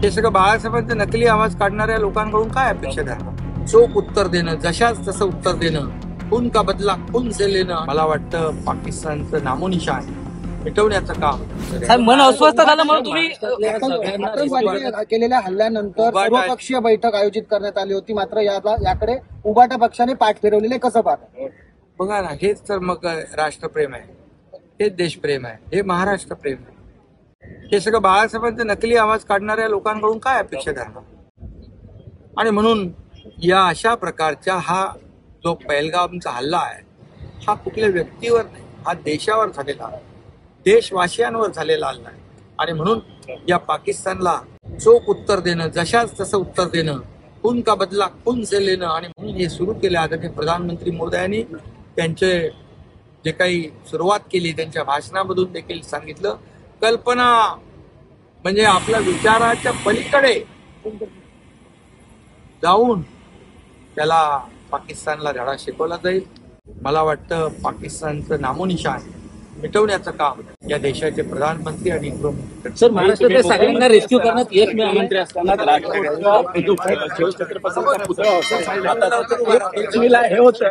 हे सगळं बाळासाहेबांचे नकली आवाज काढणाऱ्या लोकांकडून काय अपेक्षा करणार? चोख उत्तर देणं, जशाच तसं उत्तर देणं, खून का बदला खून से लेणं, मला वाटतं पाकिस्तानचं नामोनिशान मिटवण्याचं काम. साहेब, मन अस्वस्थ झालं म्हणून तुम्ही केलेल्या हल्ल्यानंतर सर्वपक्षीय बैठक आयोजित करण्यात आली होती, मात्र याकडे उबाटा पक्षाने पाठ फिरवलेले, कसं पाहता? बघा ना, हेच तर मग राष्ट्रप्रेम आहे, हेच देशप्रेम आहे, हे महाराष्ट्र प्रेम आहे. हे सगळं बाळासाहेबांचे नकली आवाज काढणाऱ्या लोकांकडून काय अपेक्षा करणार? आणि म्हणून या अशा प्रकारच्या हा जो पहलगामचा हल्ला आहे, हा कुठल्या व्यक्तीवर नाही, हा देशावर झालेला आहे, देशवासियांवर झालेला हल्ला आहे. आणि म्हणून या पाकिस्तानला चोख उत्तर देणं, जशाच तसं उत्तर देणं, खून का बदला खून से लेणं. आणि म्हणून हे सुरू केले. आदरणीय प्रधानमंत्री मोदयांनी त्यांचे जे काही सुरुवात केली, त्यांच्या भाषणामधून देखील सांगितलं, कल्पना म्हणजे आपल्या विचाराच्या पलीकडे जाऊन त्याला पाकिस्तानला धडा शिकवला जाईल. मला वाटतं पाकिस्तानचं नामोनिशान मिटवण्याचं काम या देशाचे प्रधानमंत्री आणि गृहमंत्री. सर, महाराष्ट्रातल्या सगळ्यांना रेस्क्यू करण्यात एक मंत्री असताना हे होतं.